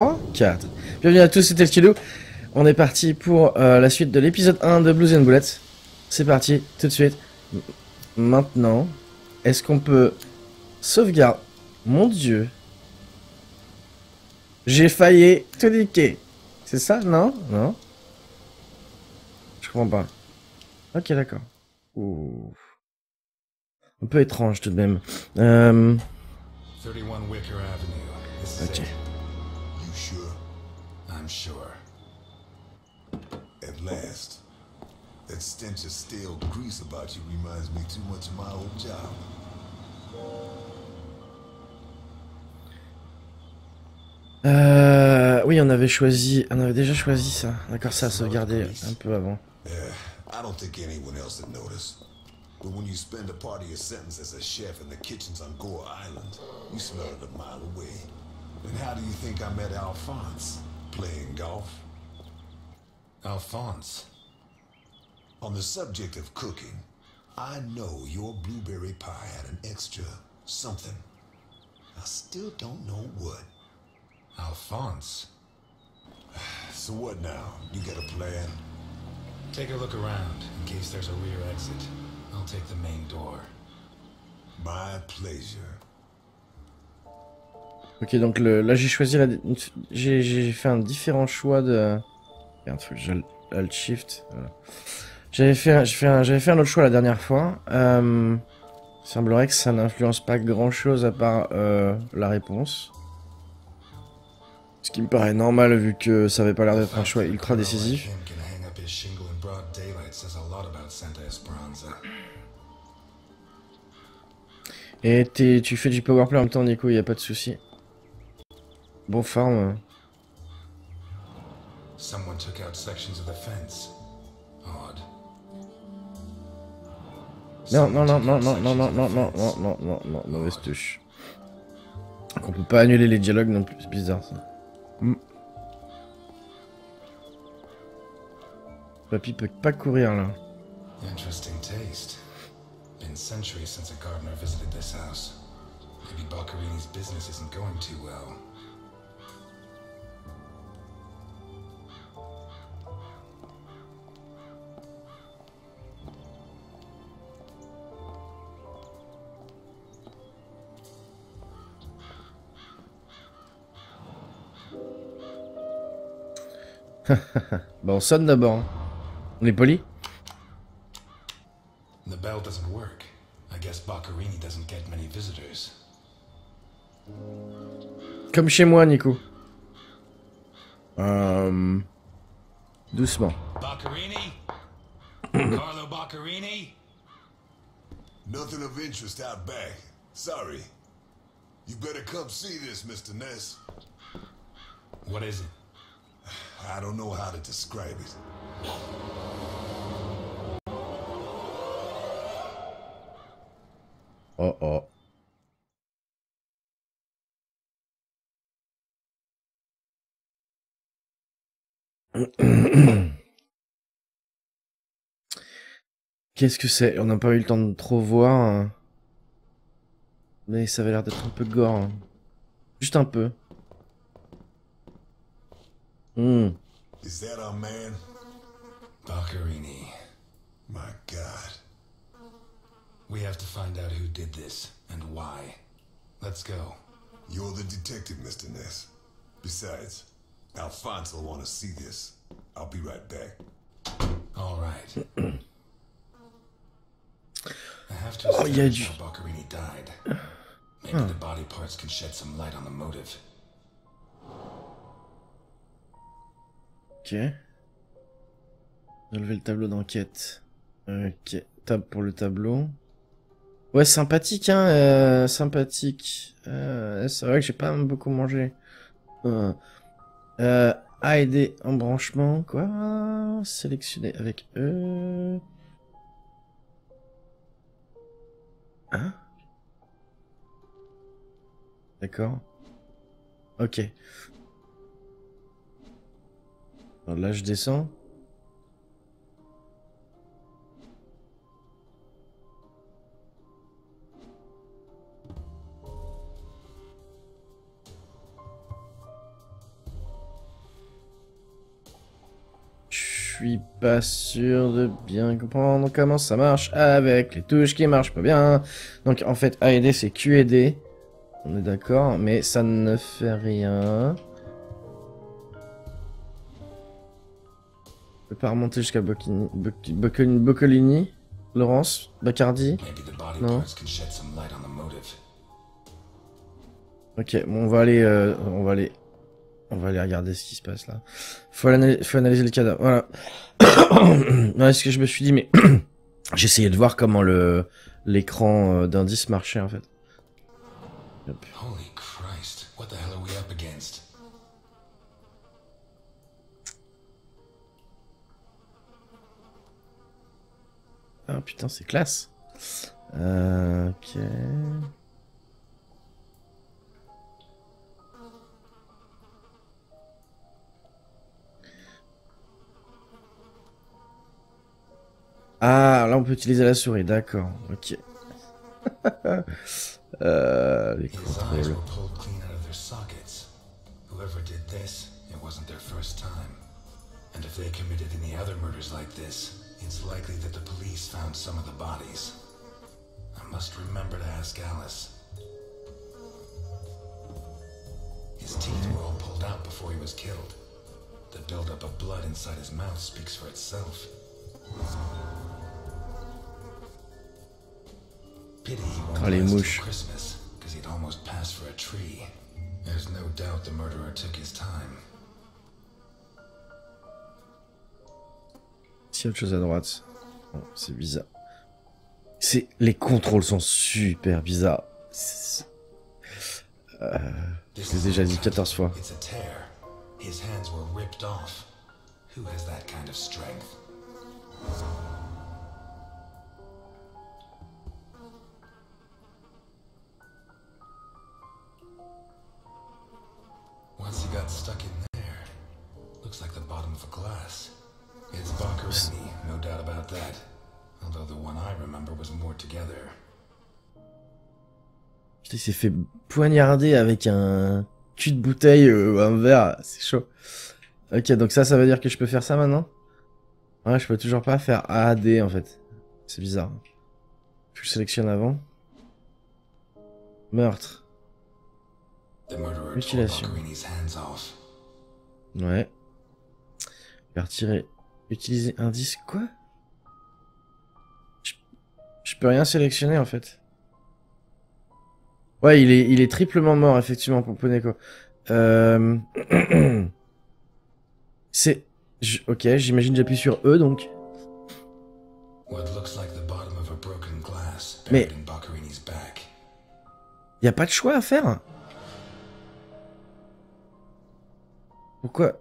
4. Bienvenue à tous, c'était le Kilo. On est parti pour la suite de l'épisode 1 de Blues and Bullets. C'est parti, tout de suite. Maintenant, est-ce qu'on peut sauvegarder? Mon dieu. J'ai failli tout niquer. C'est ça? Non? Non? Je comprends pas. Ok, d'accord. Ouh. Un peu étrange tout de même. 31 Wicker Avenue. This is Ok. it. You sure? I'm sure. At last. That stench of stale grease about you reminds me too much of my old job. Oui, on avait déjà choisi ça. D'accord, ça a sauvegardé un peu avant. I don't think anyone else would notice. But when you spend a part of your sentence as a chef in the kitchens on Gore Island, you smell it a mile away. And how do you think I met Alphonse? Playing golf? Alphonse? On the subject of cooking, I know your blueberry pie had an extra something. I still don't know what. Alphonse? So what now? You got a plan? Take a look around, in case there's a rear exit. I'll take the main door. My pleasure. Ok, donc là j'ai choisi j'ai fait un différent choix de... Merde, faut que je Alt Shift. Voilà. J'avais fait un autre choix la dernière fois. Il semblerait que ça n'influence pas grand chose à part la réponse. Ce qui me paraît normal vu que ça avait pas l'air d'être un choix ultra décisif. Et tu fais du powerplay en même temps, Nico, y a pas de souci. Bon farm. Someone took out sections of the fence. Odd. Non, mauvaise touche. Donc on peut pas annuler les dialogues non plus, c'est bizarre ça. Papy peut pas courir là. Interesting taste. Been centuries since a gardener visited this house. Maybe Boccarini's business isn't going too well. Bah on sonne d'abord. Hein. On est poli. The bell doesn't work. I guess Boccarini doesn't get many visitors. Comme chez moi, Nico. Doucement. Boccarini? Carlo Boccarini? Nothing of interest out back. Sorry. You better come see this, Mr. Ness. What is it? I don't know how to describe it. Oh oh. Qu'est-ce que c'est? On n'a pas eu le temps de trop voir. Hein. Mais ça avait l'air d'être un peu gore. Hein. Juste un peu. Is that our man? Boccarini. My God. We have to find out who did this and why. Let's go. You're the detective, Mr. Ness. Besides, Alphonse will want to see this. I'll be right back. All right. I have to establish how Boccarini died. Maybe the body parts can shed some light on the motive. Ok. Relever le tableau d'enquête. Ok. Tab pour le tableau. Ouais, sympathique, hein. Sympathique. C'est vrai que j'ai pas beaucoup mangé. AED embranchement. Quoi? Sélectionner avec E. Hein? D'accord. Ok. Alors là, je descends. suis pas sûr de bien comprendre comment ça marche avec les touches qui marchent pas bien. Donc en fait, A et D c'est Q et D. On est d'accord, mais ça ne fait rien. Je peux pas remonter jusqu'à Boccolini, Laurence, Bacardi. Non. Ok, bon, on va aller regarder ce qui se passe là. Faut analyser le cadavre. Voilà. Ouais, ce que je me suis dit, mais j'essayais de voir comment l'écran d'indice marchait en fait. Hop. Holy Christ, what the hell are we up against? Ah putain, c'est classe. Ok. Ah, là on peut utiliser la souris, d'accord. Ok. Les His eyes contrôles. were pulled clean out of their sockets. Whoever did this, it wasn't their first time. And if they committed any other murders like this, it's likely that the police found some of the bodies. I must remember to ask Alice. His teeth were all pulled out before he was killed. The buildup of blood inside his mouth speaks for itself. Pity he won't Oh, les last till mouches. Christmas, because he'd almost passed for a tree. There's no doubt the murderer took his time. S'il y a autre chose à droite. Bon, c'est bizarre. Les contrôles sont super bizarres. Je l'ai déjà dit 14 fois. It's a tear. His hands were ripped off. Who has that kind of strength? Once he got stuck in there, looks like the bottom of a glass. It's Baccarini, no doubt about that. Although the one I remember was more together. Putain, il s'est fait poignarder avec un cul de bouteille ou un verre. C'est chaud. Ok, donc ça veut dire que je peux faire ça maintenant? Ouais, je peux toujours pas faire A, D en fait. C'est bizarre. Je le sélectionne avant. Meurtre. The murderer tore Mutilation. Baccarini's hands off. Ouais. Je vais retirer. Utiliser indice. Quoi? Je peux rien sélectionner en fait. Ouais, il est triplement mort effectivement pour Poneko. C'est. Ok, j'imagine j'appuie sur E donc. What looks like the bottom of a broken glass Mais- buried in Baccarini's back. Y a pas de choix à faire. Pourquoi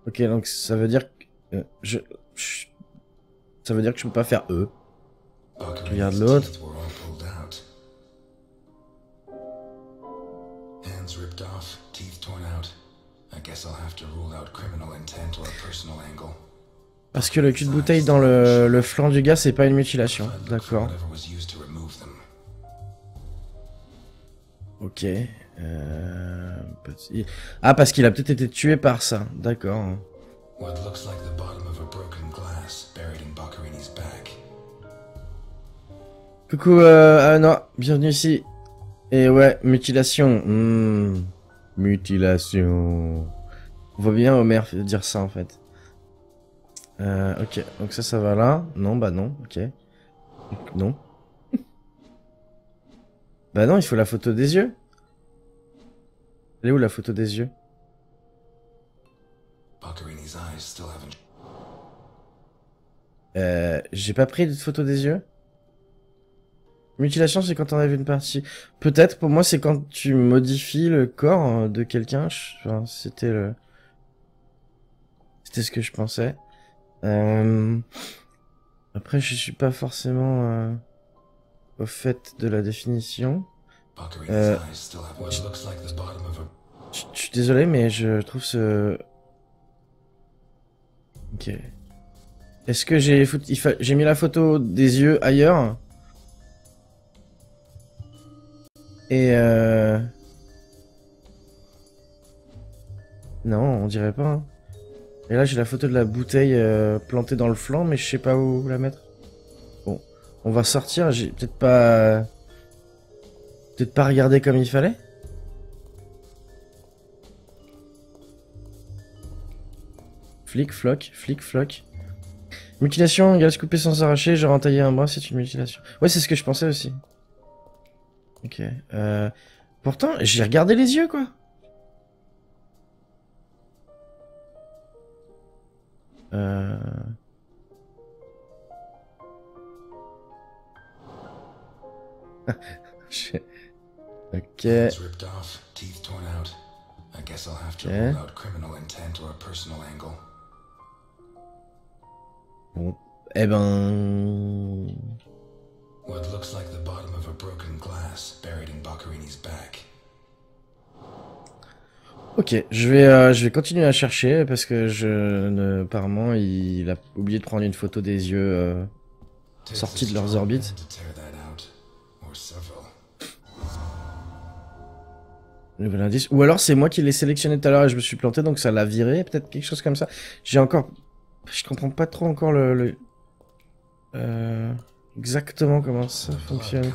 Ok, donc ça veut dire que ça veut dire que je peux pas faire E. Regarde Baccarini's l'autre. teeth were all pulled out. Hands ripped off, teeth torn out. I guess I'll have to rule out criminal intent or a personal angle. Parce que le cul de bouteille dans le flanc du gars, c'est pas une mutilation. I'd look for D'accord. whatever was used to remove them. Ok. Ah, parce qu'il a peut-être été tué par ça. D'accord. What looks like the bottom of a broken glass buried in Baccarini's back. Coucou, non, bienvenue ici. Et ouais, mutilation. Mutilation. On voit bien Homer dire ça en fait. Ok, donc ça va là. Non, bah non, ok. Donc, non. Bah non, il faut la photo des yeux. Elle est où la photo des yeux? Baccarini's eyes still haven't. J'ai pas pris de photo des yeux. Mutilation, c'est quand on enlève une partie. Peut-être, pour moi, c'est quand tu modifies le corps de quelqu'un. Enfin, c'était ce que je pensais. Après, je suis pas forcément au fait de la définition. Baccarini's eyes still have what looks like the bottom of a. Je suis désolé, mais je trouve ce... Ok. Est-ce que j'ai j'ai mis la photo des yeux ailleurs? Et Non, on dirait pas. Hein. Et là, j'ai la photo de la bouteille plantée dans le flanc, mais je sais pas où la mettre. Bon, on va sortir. J'ai peut-être pas... Peut-être pas regardé comme il fallait. Flic, floc, flic, floc. Mutilation, égale se couper sans s'arracher, genre entailler un bras, c'est une mutilation. Ouais, c'est ce que je pensais aussi. Ok. Pourtant, j'ai regardé les yeux, quoi. Ok. Hands ripped off, teeth torn out. I guess I'll have to rule out criminal intent or a personal angle. Bon. Eh ben... What looks like the bottom of a broken glass buried in Boccarini's back. Ok, je vais continuer à chercher parce que apparemment il a oublié de prendre une photo des yeux sortis de leurs orbites. Nouvel indice. Ou alors c'est moi qui l'ai sélectionné tout à l'heure et je me suis planté donc ça l'a viré, peut-être quelque chose comme ça. J'ai encore... Je comprends pas trop encore exactement comment ça fonctionne.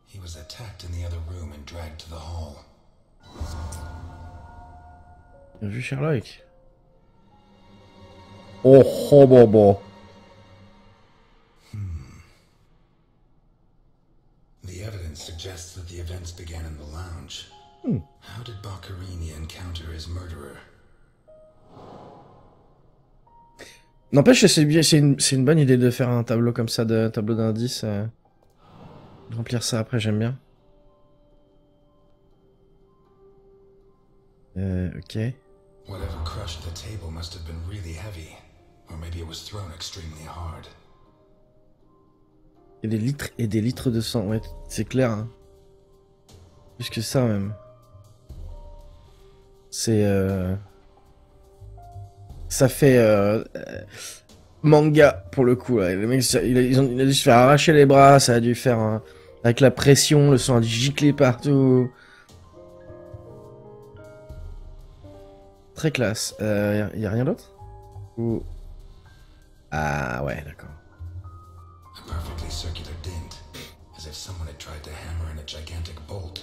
He was attacked in the other room and dragged to the hall. Bien vu Sherlock. Oh, oh, bon, bon. The evidence suggests that the events began in the lounge. How did Boccarini encounter his murderer? N'empêche, c'est une bonne idée de faire un tableau comme ça, de tableau d'indices. Remplir ça après, j'aime bien. Ok. Whatever crushed the table must have been really heavy, or maybe it was thrown extremely hard. Et des litres de sang, ouais, c'est clair. Hein. Plus que ça même. C'est ça fait manga pour le coup. Là. Le mec, il a dû se faire arracher les bras, ça a dû faire avec la pression, le sang a dû gicler partout. Très classe. Y a rien d'autre? Ou... Ah ouais, d'accord. A perfectly circular dent, as if someone had tried to hammer in a gigantic bolt,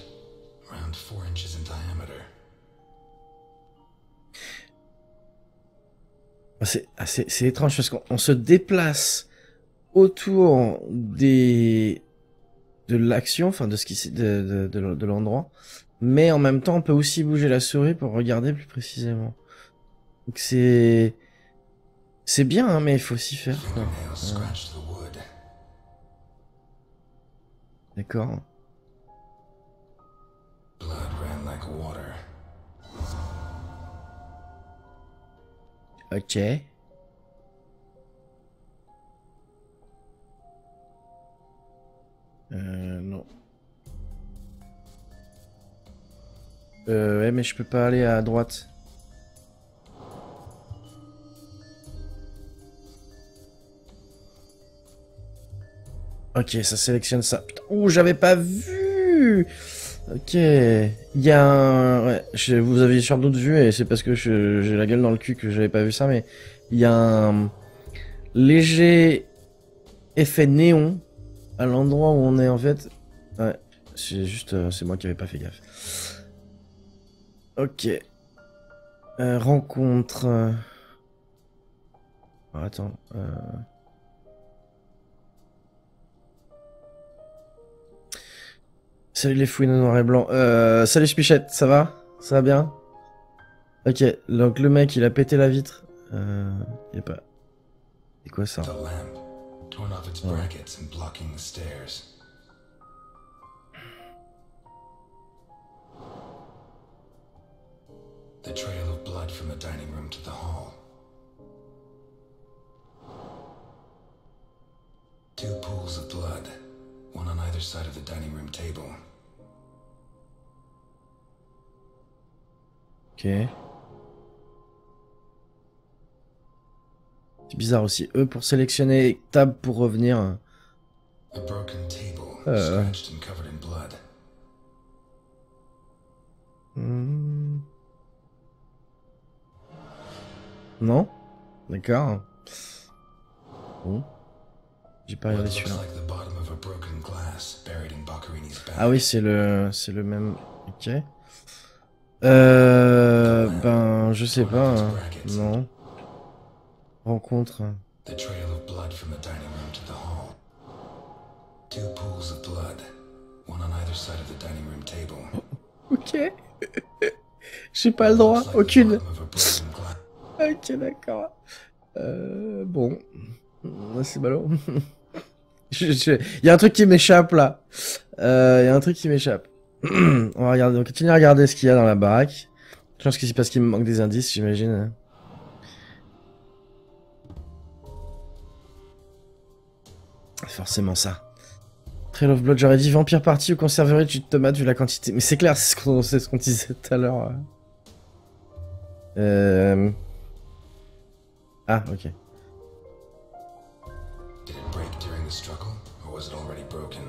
around 4 inches in diameter. C'est étrange parce qu'on se déplace autour de l'action, enfin de ce qui de l'endroit, mais en même temps on peut aussi bouger la souris pour regarder plus précisément. Donc c'est bien, hein, mais il faut s'y faire. D'accord. Ok. Non. Ouais, mais je peux pas aller à droite. Ok, ça sélectionne ça. Putain, ouh, j'avais pas vu. Ok. Il y a un... Ouais, vous aviez sans doute vu, et c'est parce que j'ai la gueule dans le cul que j'avais pas vu ça, mais... Il y a un léger effet néon à l'endroit où on est, en fait. Ouais, c'est juste... c'est moi qui avais pas fait gaffe. Ok. Rencontre... Oh, attends... Salut les fouines noir et blanc. Salut Spichette, ça va? Ça va bien? Ok, donc le mec il a pété la vitre. Y a pas... C'est quoi ça? The trail of blood from the dining room to the hall. 2 pools of blood, one on either side of the dining room table. Ok. C'est bizarre aussi. E pour sélectionner, tab pour revenir. A broken table, scratched and covered in blood. Hmm. Non? D'accord. Bon. J'ai pas regardé celui-là. Ah oui, c'est le même. Ok. Ben, je sais pas. Hein. Non. Rencontre. The trail of blood from the dining room to the hall. 2 pools of blood, one on either side of the dining room table. Ok. J'ai pas le droit, aucune. Ok, d'accord. Bon. C'est ballot. Il y a un truc qui m'échappe là. Il y a un truc qui m'échappe. On va regarder, on continue à regarder ce qu'il y a dans la baraque. Je pense que c'est parce qu'il me manque des indices, j'imagine. Forcément ça. Trail of Blood, j'aurais dit vampire party ou conserverie de jus de tomate vu la quantité. Mais c'est clair, c'est ce qu'on disait tout à l'heure. Ah, ok. Did it break during the struggle, or was it already broken?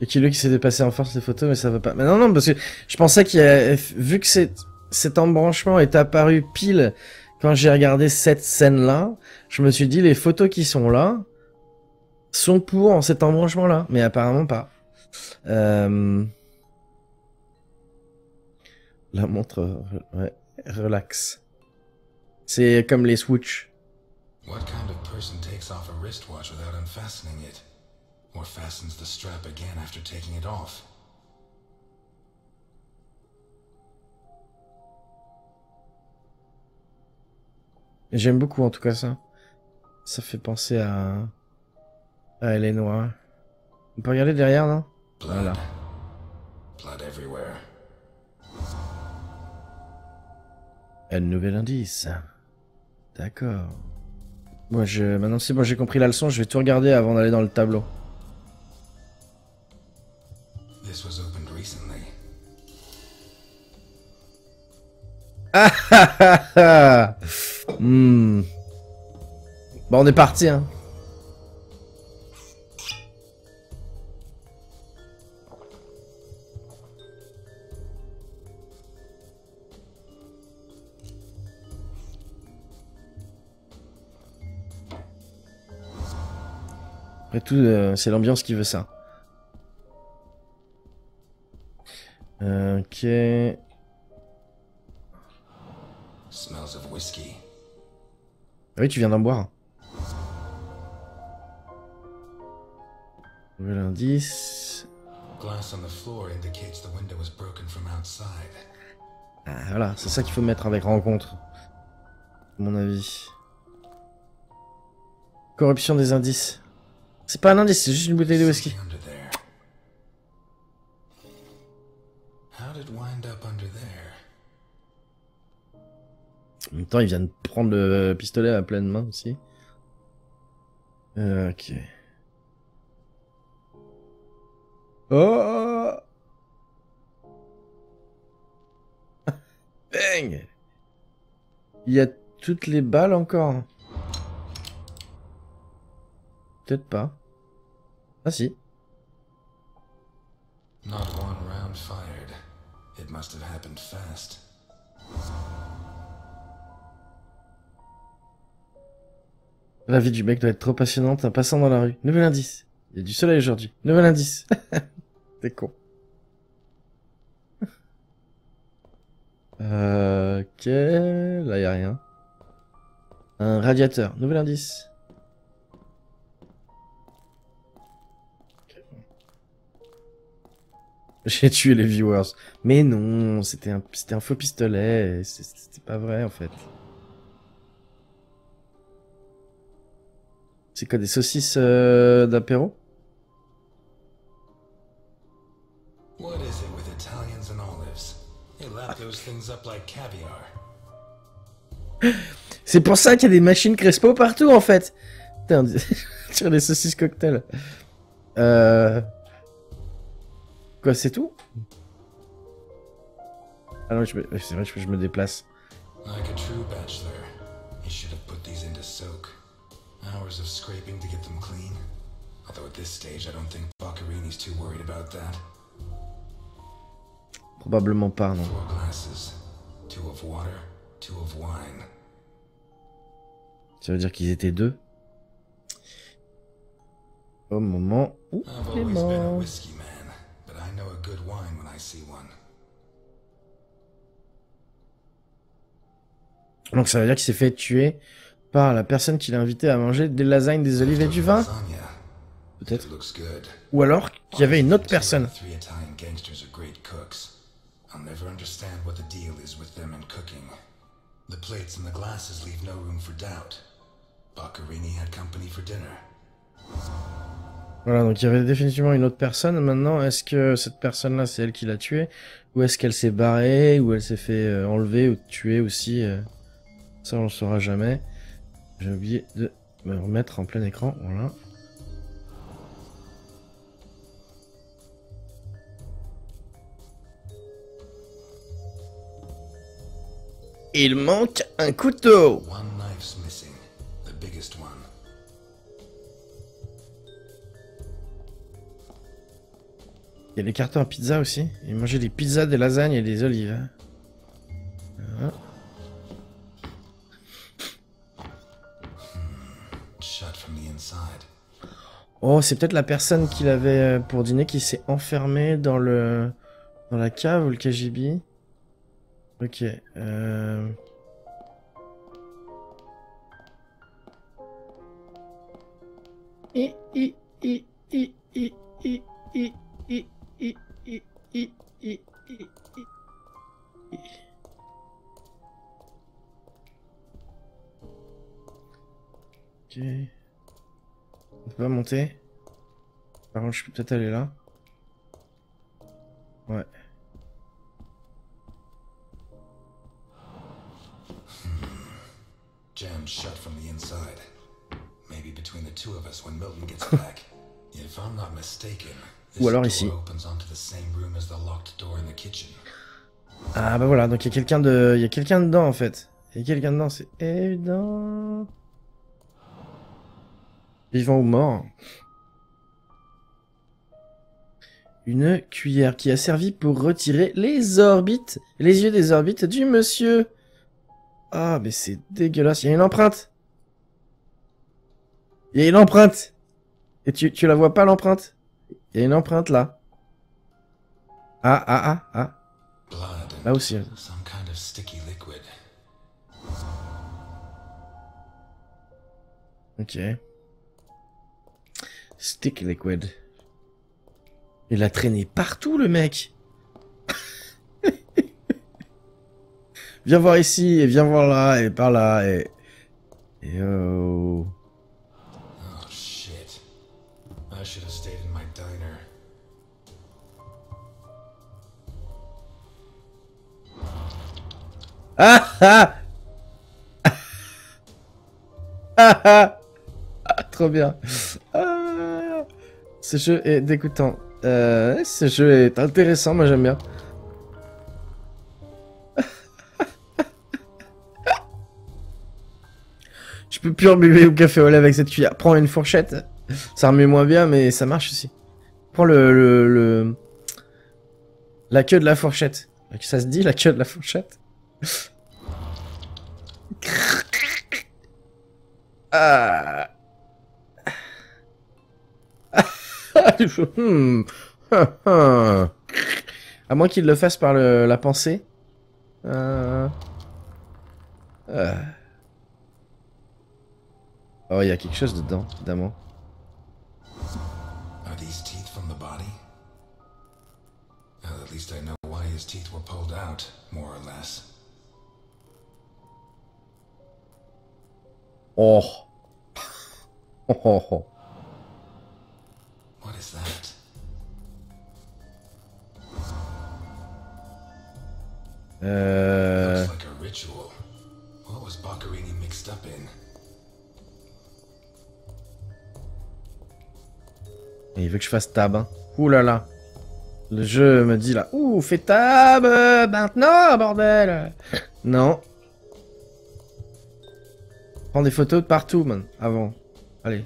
Et qui lui qui s'est dépassé en force les photos, mais ça va pas. Mais non, non, parce que je pensais qu'il y a, vu que cet embranchement est apparu pile quand j'ai regardé cette scène-là, je me suis dit les photos qui sont là sont pour cet embranchement-là, mais apparemment pas. La montre, ouais, relax. C'est comme les Switch. What kind of person takes off a wristwatch without unfastening it? Or fastens the strap again after taking it off? J'aime beaucoup en tout cas ça. Ça fait penser à Elle est noire. On peut regarder derrière, non? Blood. Voilà. Blood everywhere. Un nouvel indice. D'accord. Moi, maintenant c'est bon, j'ai compris la leçon, je vais tout regarder avant d'aller dans le tableau. This was opened recently. Ah ah ah ah. Bon, on est parti, hein. Après tout, c'est l'ambiance qui veut ça. Ok. Smells of whiskey. Ah oui, tu viens d'en boire. Nouvel indice. Glass on the floor indicates the window was broken from outside. Ah, voilà, c'est ça qu'il faut mettre avec rencontre. À mon avis. Corruption des indices. C'est pas un indice, c'est juste une bouteille de whisky. Something under there. How did it wind up under there? En même temps, il vient de prendre le pistolet à pleine main aussi. Ok. Oh! Bang! Il y a toutes les balles encore. Peut-être pas. Ah si. Not one round fired. It must have happened fast. La vie du mec doit être trop passionnante, un passant dans la rue. Nouvel indice. Il y a du soleil aujourd'hui. Nouvel indice. T'es con. Ok. Là, y a rien. Un radiateur. Nouvel indice. J'ai tué les viewers. Mais non, c'était un faux pistolet. C'était pas vrai, en fait. C'est quoi, des saucisses d'apéro? What is it with Italians and olives? They lap those things up like caviar. C'est pour ça qu'il y a des machines Crespo partout, en fait. Putain, tire des saucisses cocktail. Quoi, c'est tout? Ah non, c'est vrai que je me déplace. Like a true bachelor, he should have put these into soak. Hours of scraping to get them clean. Although at this stage, I don't think Boccarini's too worried about that. Probablement pas, non. 4 glasses. 2 of water, 2 of wine. Ça veut dire qu'ils étaient 2. Au moment où I've il est always been a mort. whiskey man, but I know a good wine when I see one. Donc ça veut dire qu'il s'est fait tuer par la personne qui l'a invité à manger des lasagnes, des olives et du vin. Peut-être. It looks good. Ou alors qu'il y avait une autre personne. 3 Italian gangsters are great cooks. I'll never understand what the deal is with them and cooking. The plates and the glasses leave no room for doubt. Boccherini had company for dinner. Voilà, donc il y avait définitivement une autre personne. Maintenant, est-ce que cette personne-là, c'est elle qui l'a tué? Ou est-ce qu'elle s'est barrée? Ou elle s'est fait enlever ou tuer aussi? Ça, on le saura jamais. J'ai oublié de me remettre en plein écran. Voilà. Il manque un couteau. One knife's missing, the biggest one. Il y a les cartons à pizza aussi. Il mangeait des pizzas, des lasagnes et des olives. Voilà. Shut from the inside. Oh, c'est peut-être la personne qu'il avait pour dîner qui s'est enfermée dans la cave ou le KGB. Ok. Ok. On peut pas monter. Par contre, je peux peut-être aller là. Ouais. Jammed shut from the inside. Maybe between the two of us when Milton gets back. If I'm not mistaken, this Ou alors door ici. opens onto the same room as the locked door in the kitchen. Ah bah voilà, donc il y a quelqu'un il y a quelqu'un dedans en fait. Il y a quelqu'un dedans, c'est évident. Vivant ou mort. Une cuillère qui a servi pour retirer les orbites, les yeux des orbites du monsieur. Ah, mais c'est dégueulasse. Il y a une empreinte. Il y a une empreinte. Et tu la vois pas, l'empreinte? Il y a une empreinte là. Ah. Blood Là aussi. and some kind of sticky liquid. Ok. Stick liquid. Il a traîné partout, le mec. Viens voir ici, et viens voir là, et par là, et... oh... Oh shit. I should have stayed in my diner. Trop bien. Ah, ce jeu est dégoûtant. Ce jeu est intéressant, moi j'aime bien. Je peux plus remuer au café au lait avec cette cuillère. Prends une fourchette. Ça remue moins bien, mais ça marche aussi. Prends la queue de la fourchette. Ça se dit, la queue de la fourchette? Ah. À moins qu'il le fasse par la pensée. Oh, il y a quelque chose dedans, évidemment. Are these teeth from the body? Well, at least I know why his teeth were pulled out, more or less. Oh. Oh. What is that? Looks like a ritual. What was Boccherini mixed up in? Et il veut que je fasse tab, hein. Ouh là là. Le jeu me dit là. Ouh, fais tab maintenant, bordel. Non. Prends des photos de partout, man. Avant. Allez.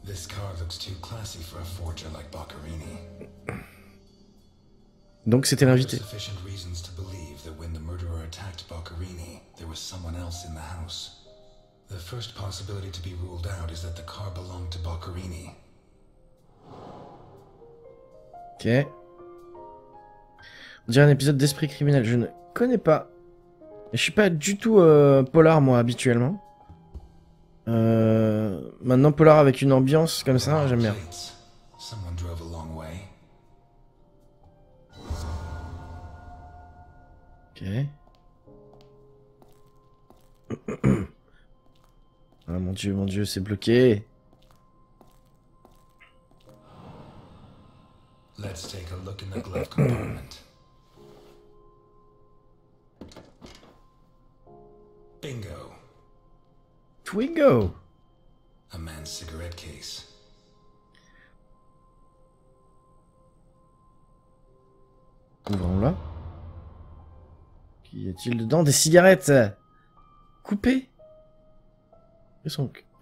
This car looks too classy for a forger like Boccherini. Donc c'était l'invité. Sufficient reasons to believe that when the murderer attacked Boccherini, there was someone else in the house. The first possibility to be ruled out is that the car belonged to Boccherini. Ok. On dirait un épisode d'Esprit criminel. Je ne connais pas. Et je suis pas du tout polar, moi, habituellement. Maintenant, polar avec une ambiance comme ça, j'aime bien. Someone drove a long way. Ok. Ah mon dieu, c'est bloqué. Let's take a look in the glove compartment. Bingo. Twingo. A man's cigarette case. Ouvrons-la. Qu'y a-t-il dedans? Des cigarettes coupées.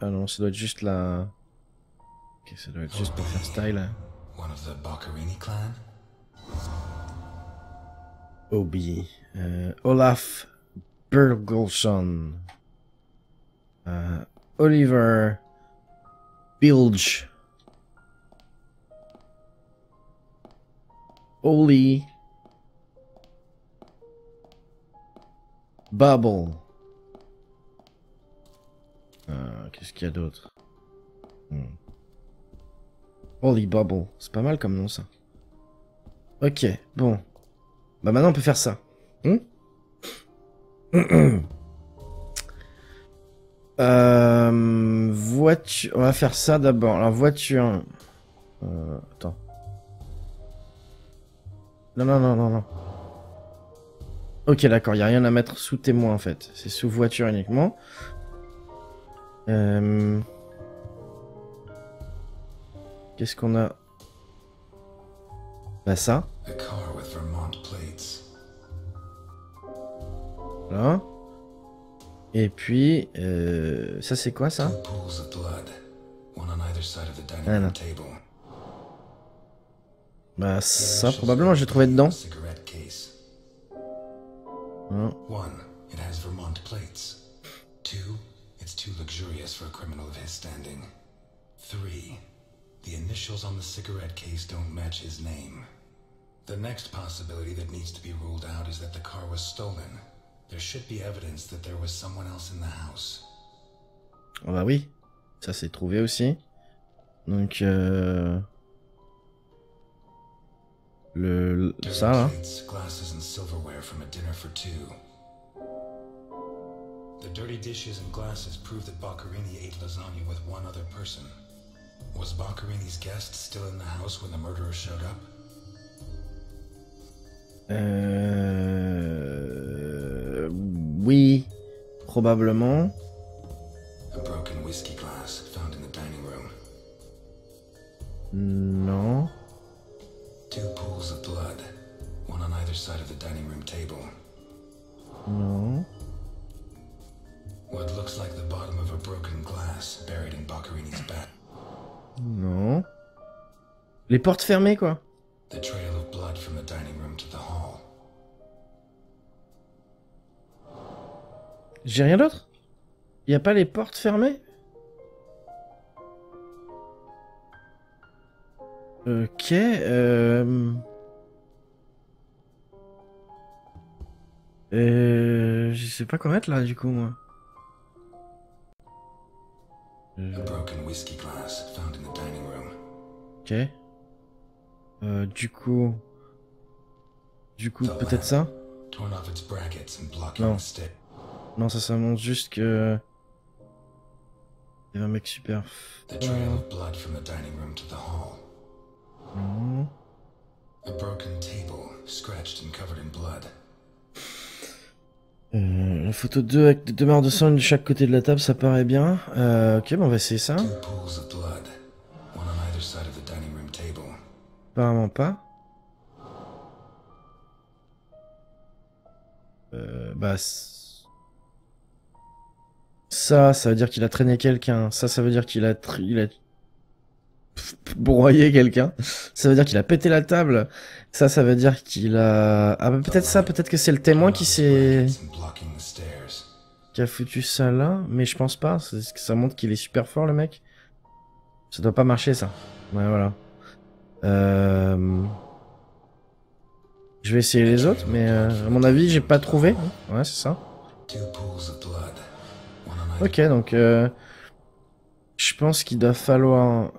Ah non, ça doit être juste la... Ok, ça doit être juste pour faire style. One of the Boccherini clan? Obi. Olaf Bergolson. Oliver Bilge. Oli Bubble. Qu'est-ce qu'il y a d'autre? Holy Bubble. C'est pas mal comme nom, ça. Ok, bon. Bah maintenant, on peut faire ça. Voiture... On va faire ça d'abord. Alors, voiture... Attends. Non. Ok, d'accord. Il n'y a rien à mettre sous témoin, en fait. C'est sous voiture uniquement. Qu'est-ce qu'on a? Bah ça. Voilà. Et puis, ça c'est quoi ça? Ah non. Bah ça, probablement, je l'ai trouvé dedans. Hein. It's too luxurious for a criminal of his standing. 3. The initials on the cigarette case don't match his name. The next possibility that needs to be ruled out is that the car was stolen. There should be evidence that there was someone else in the house. Oh bah oui, ça c'est trouvé aussi. Donc ça là. Glasses and silverware from a dinner for 2. The dirty dishes and glasses prove that Boccherini ate lasagna with one other person. Was Boccherini's guest still in the house when the murderer showed up? Oui, probablement. A broken whiskey glass found in the dining room. Non. 2 pools of blood, one on either side of the dining room table. Non. What looks like the bottom of a broken glass buried in Boccherini's back. Non. Les portes fermées, quoi. The trail of blood from the dining room to the hall. J'ai rien d'autre? Y a pas les portes fermées? Ok, je sais pas quoi mettre là, du coup, moi. A broken whiskey glass found in the dining room. Ok. Du coup, peut-être ça? Torn off its brackets and blocking Non. the stick. Non, ça montre juste que... Il y a un mec super... The trail of blood from the dining room to the hall. Non. A broken table, scratched and covered in blood. La photo 2 avec 2 barres de sang de chaque côté de la table, ça paraît bien. Ok, bon, on va essayer ça. 2 pools of blood, one on either side of the dining room table. Apparemment pas. Bah... Ça veut dire qu'il a traîné quelqu'un. Ça veut dire qu'il a... broyer quelqu'un. Ça veut dire qu'il a pété la table. Ça veut dire qu'il a... Ah bah peut-être ça, peut-être que c'est le témoin qui s'est... qui a foutu ça là, mais je pense pas. Ça montre qu'il est super fort le mec. Ça doit pas marcher ça. Ouais voilà. Je vais essayer les autres, mais à mon avis j'ai pas trouvé. Ouais c'est ça. Ok donc je pense qu'il doit falloir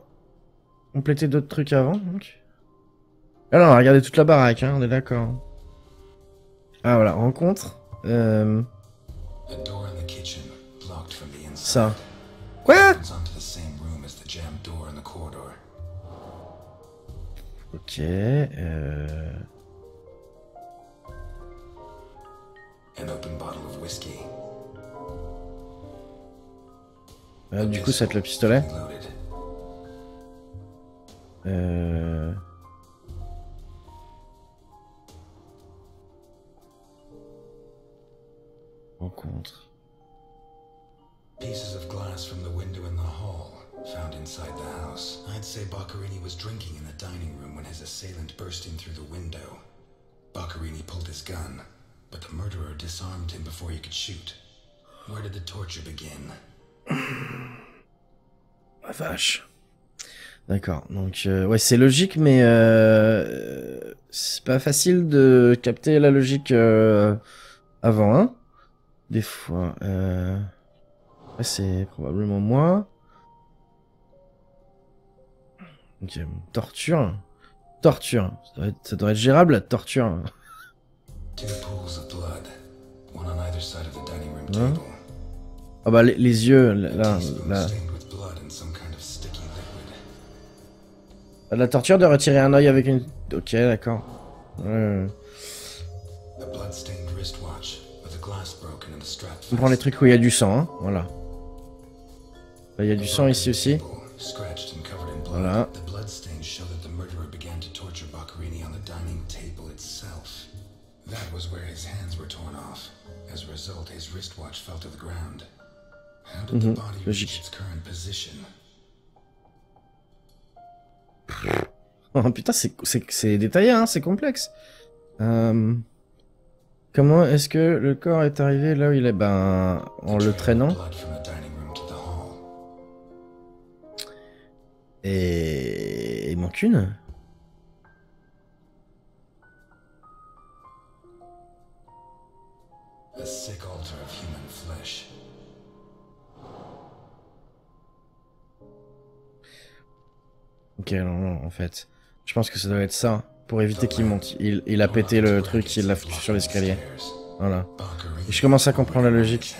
compléter d'autres trucs avant. Donc. Ah non, regardez toute la baraque, hein, on est d'accord. Ah voilà, rencontre. Ça. Quoi? Ok. Du coup, ça va être le pistolet. Rencontre. Pieces of glass from the window in the hall, found inside the house. I'd say Boccherini was drinking in the dining room when his assailant burst in through the window. Boccherini pulled his gun, but the murderer disarmed him before he could shoot. Where did the torture begin? La vache. D'accord, donc ouais c'est logique mais c'est pas facile de capter la logique avant, hein. Des fois, ouais, c'est probablement moi. Ok, torture. Torture. Ça doit être gérable la torture. Hein. Ah bah les yeux, là. La torture de retirer un œil avec une... Ok, d'accord. On prend les trucs où il y a du sang, hein. Voilà. Là, il y a du sang ici aussi. Voilà. Logique. Oh putain, c'est détaillé, hein, c'est complexe. Comment est-ce que le corps est arrivé là où il est? Ben, en le traînant. Et il manque une. Ok, non, en fait. Je pense que ça doit être ça. Pour éviter qu'il monte. Il a pété le truc, il l'a foutu sur l'escalier. Voilà. Et je commence à comprendre la logique.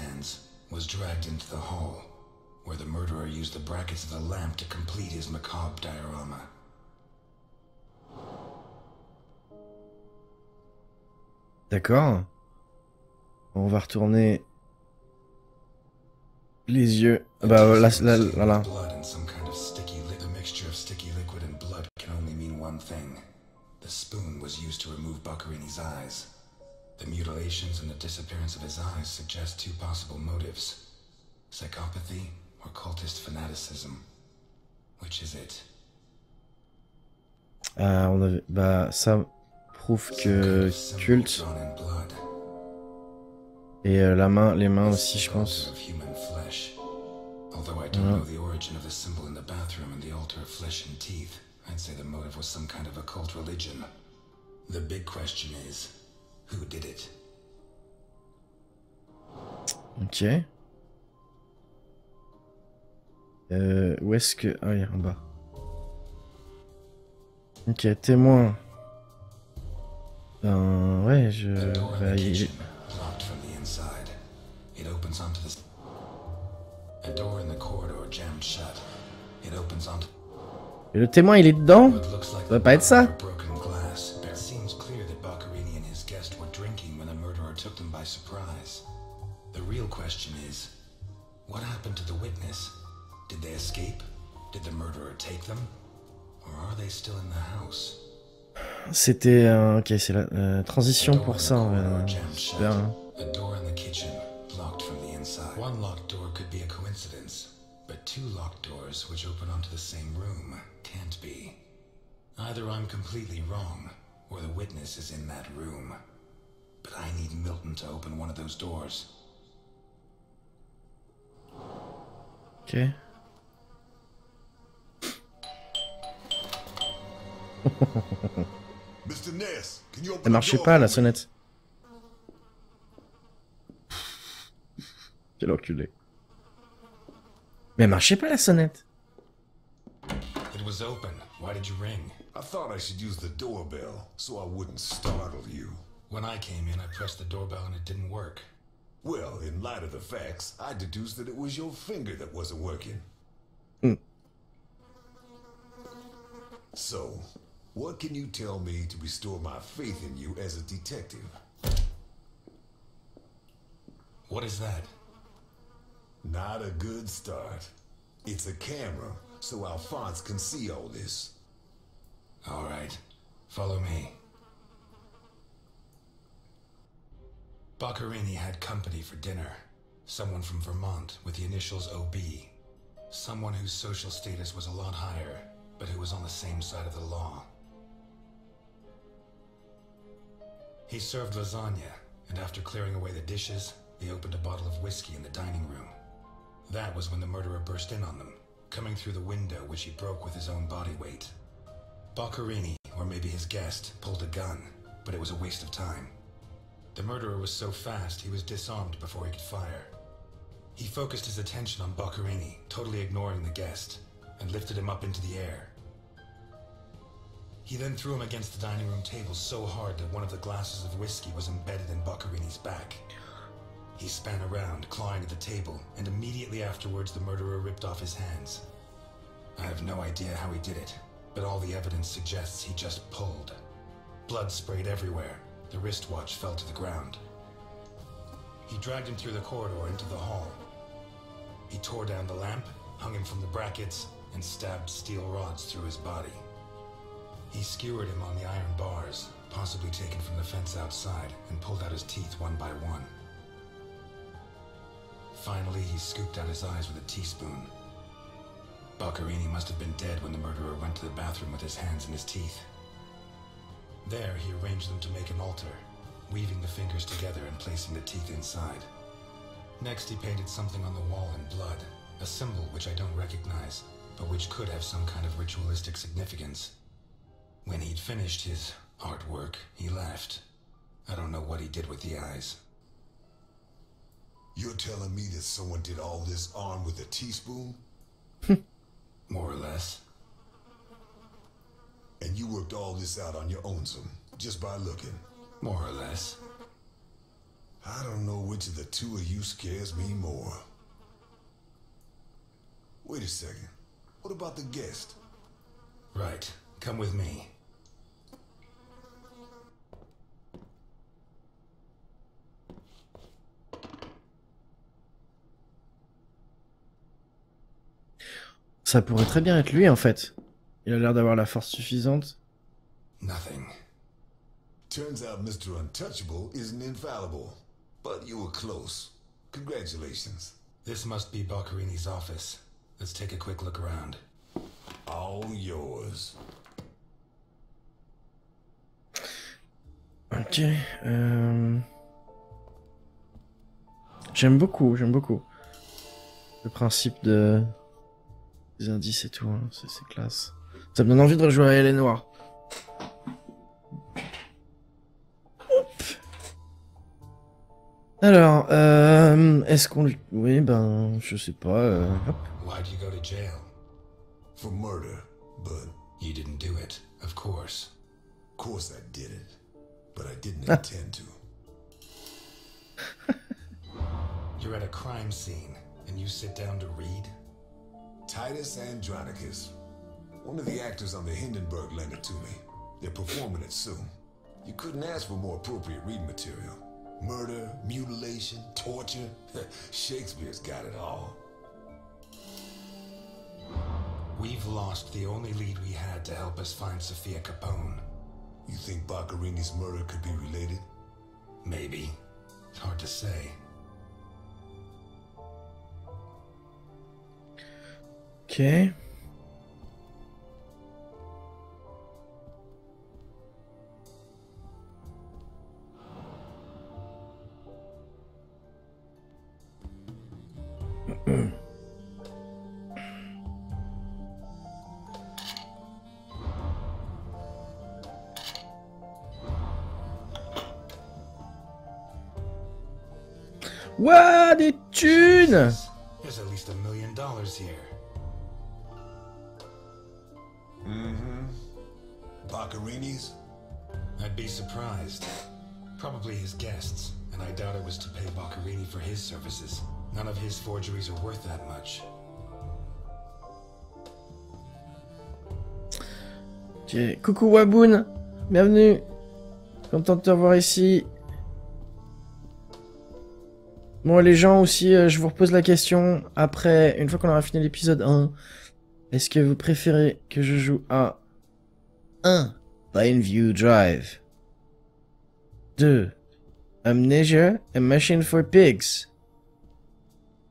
D'accord. On va retourner les yeux. Bah là, là. The spoon was used to remove Boccherini's eyes. The mutilations and the disappearance of his eyes suggest two possible motives. Psychopathy or cultist fanaticism. Which is it? On avait... Bah ça prouve que culte. Et la main, les mains aussi je pense. Although I don't know the origin of the symbol in the bathroom and the altar of flesh and teeth. I'd say the motive was some kind of occult religion. The big question is, who did it? Ok. Où est-ce que... Ah oui, en bas. Ok, témoin. Ben ouais, je vais y... Et le témoin, il est dedans? Ça va pas être ça? C'était ok, c'est la transition pour ça. Super. One locked door could be a coincidence, But 2 locked doors which open onto the same room can't be. Either I'm completely wrong, or the witness is in that room. But I need Milton to open one of those doors. Ok. Mr. Ness, can you open Elle marchait pas la sonnette. Quel enculé. Mais elle marchait pas la sonnette. It was open. Why did you ring? I thought I should use the doorbell so I wouldn't startle you. When I came in, I pressed the doorbell and it didn't work. Well, in light of the facts, I deduced that it was your finger that wasn't working. So, what can you tell me to restore my faith in you as a detective? What is that? Not a good start. It's a camera, so Alphonse can see all this. All right, follow me. Boccherini had company for dinner. Someone from Vermont with the initials OB. Someone whose social status was a lot higher, but who was on the same side of the law. He served lasagna, and after clearing away the dishes, they opened a bottle of whiskey in the dining room. That was when the murderer burst in on them, coming through the window which he broke with his own body weight. Boccherini, or maybe his guest, pulled a gun, but it was a waste of time. The murderer was so fast he was disarmed before he could fire. He focused his attention on Boccherini, totally ignoring the guest, and lifted him up into the air. He then threw him against the dining room table so hard that one of the glasses of whiskey was embedded in Boccherini's back. He span around, clawing at the table, and immediately afterwards the murderer ripped off his hands. I have no idea how he did it, but all the evidence suggests he just pulled. Blood sprayed everywhere. The wristwatch fell to the ground. He dragged him through the corridor into the hall. He tore down the lamp, hung him from the brackets, and stabbed steel rods through his body. He skewered him on the iron bars, possibly taken from the fence outside, and pulled out his teeth one by one. Finally, he scooped out his eyes with a teaspoon. Boccherini must have been dead when the murderer went to the bathroom with his hands in his teeth. There, he arranged them to make an altar, weaving the fingers together and placing the teeth inside. Next, he painted something on the wall in blood, a symbol which I don't recognize, but which could have some kind of ritualistic significance. When he'd finished his artwork, he left. I don't know what he did with the eyes. You're telling me that someone did all this armed with a teaspoon? More or less. And you worked all this out on your own, just by looking? More or less. I don't know which of the two of you scares me more. Wait a second. What about the guest? Right. Come with me. Ça pourrait très bien être lui en fait. Il a l'air d'avoir la force suffisante. Nothing. Turns out Mr. Untouchable isn't infallible, but you were close. Congratulations. This must be Boccherini's office. Let's take a quick look around. All yours. Ok. J'aime beaucoup. Le principe de... des indices et tout, hein. C'est classe. Ça me donne envie de rejouer à Elle Noire. Alors, est-ce qu'on lui... Oui, ben, je sais pas, hop. Why'd you go to jail? For murder, but... You didn't do it, of course. Of course I did it, but I didn't intend to. You're at a crime scene, and you sit down to read? Titus Andronicus. One of the actors on the Hindenburg lent it to me. They're performing it soon. You couldn't ask for more appropriate reading material. Murder, mutilation, torture. Shakespeare's got it all. We've lost the only lead we had to help us find Sophia Capone. You think Boccherini's murder could be related? Maybe. It's hard to say. Ok. Ouah, des thunes! There's at least $1 million here. Mm-hmm. Boccarini's? I'd be surprised. Probably his guests, and I doubt it was to pay Boccarini for his services. None of his forgeries are worth that much. Ok, coucou Waboun, bienvenue. Content de te revoir ici. Bon, les gens aussi, je vous repose la question. Après, une fois qu'on aura fini l'épisode 1, est-ce que vous préférez que je joue à 1. Plainview Drive, 2. Amnesia, A Machine for Pigs,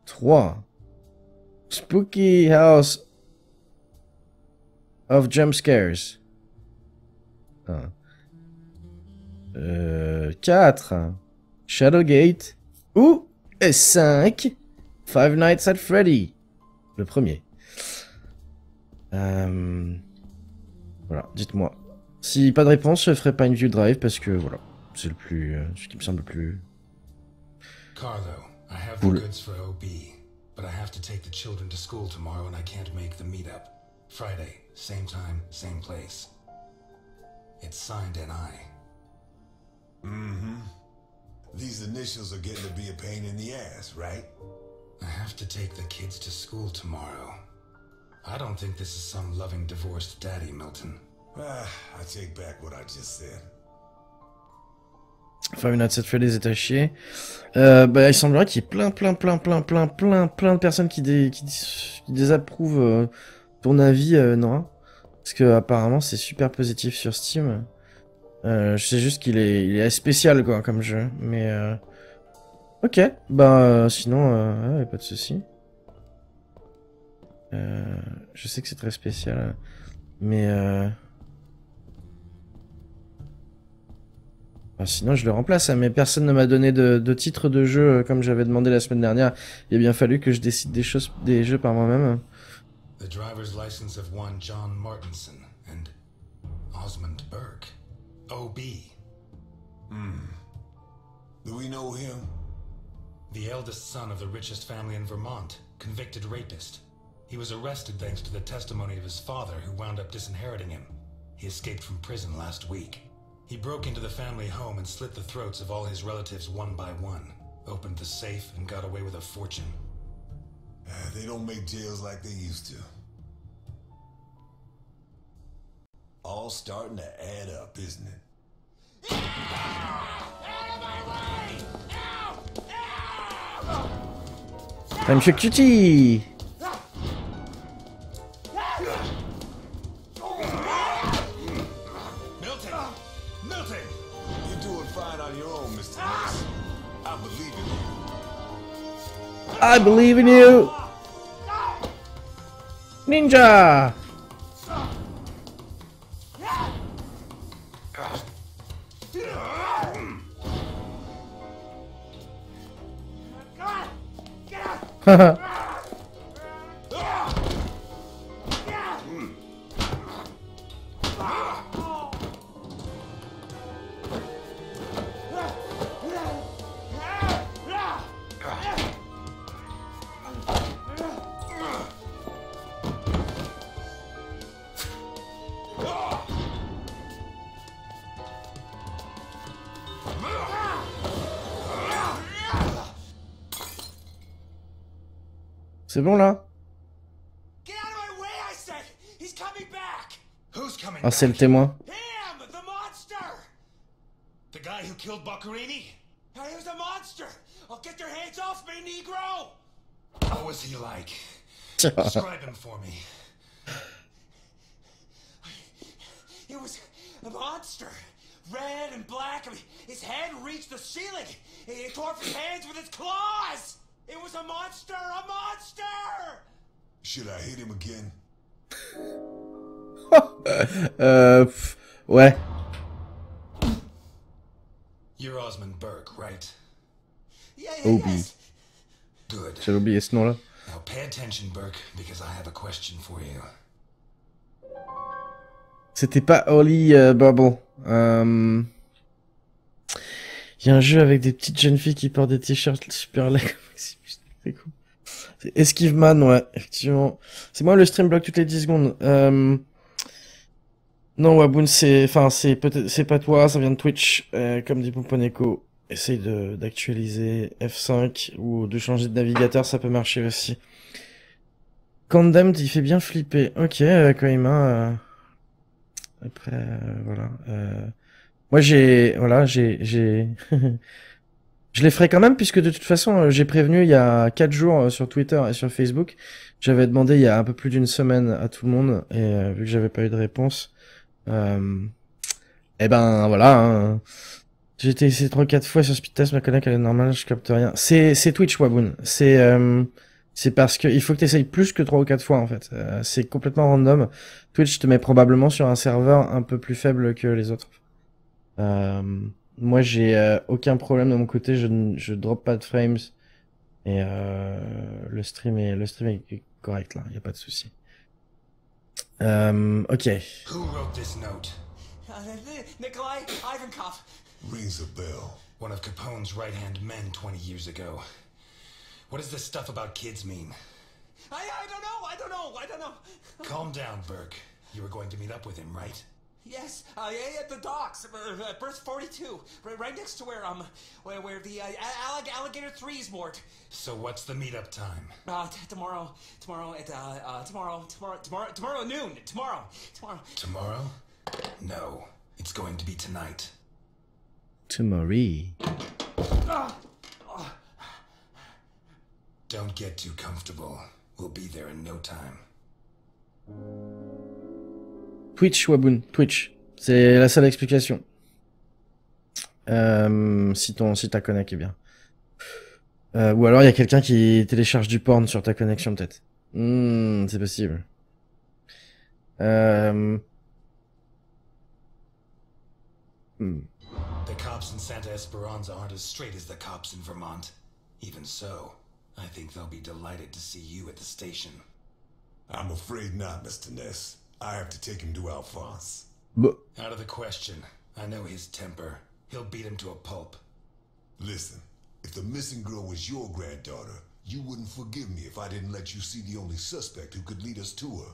3. Spooky House of Jump Scares, 4. Shadowgate, ou 5. Five Nights at Freddy, le premier. Voilà, dites-moi. Si pas de réponse, je ferai pas une view drive parce que voilà, c'est le plus, ce qui me semble le plus. Carlo, I have Cool. the goods for OB, but I have to take the children to school tomorrow and I can't make the meetup. Friday, same time, same place. It's signed NI. Mm-hmm. These initials are getting to be a pain in the ass, right? I have to take the kids to school tomorrow. I don't think this is some loving divorced daddy, Milton. I take back what I just said. Five Nights at Freddy's est à chier. Bah, il semblerait qu'il y ait plein de personnes qui désapprouvent ton avis, Nora. Parce que apparemment c'est super positif sur Steam. Je sais juste qu'il est spécial quoi comme jeu, mais ok. Bah sinon, ouais, pas de souci. Je sais que c'est très spécial, mais bah, sinon je le remplace, hein, mais personne ne m'a donné de titre de jeu comme j'avais demandé la semaine dernière. Il a bien fallu que je décide des jeux par moi-même. The driver's license of one John Martinson and Osmond Burke. OB. Do we know him? The eldest son of the richest family in Vermont, convicted rapist. He was arrested thanks to the testimony of his father, who wound up disinheriting him. He escaped from prison last week. He broke into the family home and slit the throats of all his relatives one by one, opened the safe, and got away with a fortune. They don't make jails like they used to. All starting to add up, isn't it? Time Shock Cutie! Milton! You're doing fine on your own, Mr. Mason. I believe in you. I believe in you! Ninja! Haha. C'est bon là? Get out of my way, I said! He's coming back! Who's coming Ah, c'est le back? témoin. Him! The monster! The guy who killed Boccarini? He was a monster! I'll get your hands off me, Negro! What was he like? Describe him for me. He was a monster. Red and black. I mean, his head reached the ceiling. He tore off his hands with his claws! It was a monster! A monster! Should I hit him again? Ouais. You're Osmond Burke, right? Yeah, Obi. yes. Good. J'avais oublié ce nom-là. Now pay attention, Burke, because I have a question for you. C'était pas Holy Bubble. Il y a un jeu avec des petites jeunes filles qui portent des t-shirts super laids. C'est cool. C'est Esquive Man, ouais, effectivement. C'est moi le stream block toutes les 10 secondes. Non, Waboon, c'est pas toi, ça vient de Twitch. Comme dit Pomponeko, essaye d'actualiser F5 ou de changer de navigateur, ça peut marcher aussi. Condemned, il fait bien flipper. Ok, Koima. Après, voilà. Moi, j'ai... Je les ferai quand même, puisque de toute façon, j'ai prévenu il y a 4 jours sur Twitter et sur Facebook. J'avais demandé il y a un peu plus d'une semaine à tout le monde, et vu que j'avais pas eu de réponse, eh ben voilà. Hein. J'ai été essayé 3-4 fois sur Speedtest, ma collègue elle est normale, je capte rien. C'est Twitch, Waboon. C'est parce que il faut que tu essayes plus que 3 ou 4 fois en fait. C'est complètement random. Twitch te met probablement sur un serveur un peu plus faible que les autres. Moi, j'ai aucun problème de mon côté, je drop pas de frames et le stream est correct là, y a pas de souci. Ok. Who wrote this note? Nikolai Ivankov. Rings a bell. One of Capone's right-hand men 20 years ago. What does this stuff about kids mean? I don't know. Calm down, Burke. You were going to meet up with him, right? Yes, yeah, at the docks, berth 42, right next to where the Alligator 3's moored. So what's the meetup time? Tomorrow at noon. Tomorrow. Tomorrow? No, it's going to be tonight. Tomorrow. Don't get too comfortable. We'll be there in no time. Twitch, Waboon, Twitch. C'est la seule explication. Si ta connect est bien. Ou alors il y a quelqu'un qui télécharge du porn sur ta connexion peut-être. C'est possible. The cops in Santa Esperanza aren't as straight as the cops in Vermont. Even so, I think they'll be delighted to see you at the station. I'm afraid not, Mr. Ness. I have to take him to Alphonse. Out of the question. I know his temper. He'll beat him to a pulp. Listen, if the missing girl was your granddaughter, you wouldn't forgive me if I didn't let you see the only suspect who could lead us to her.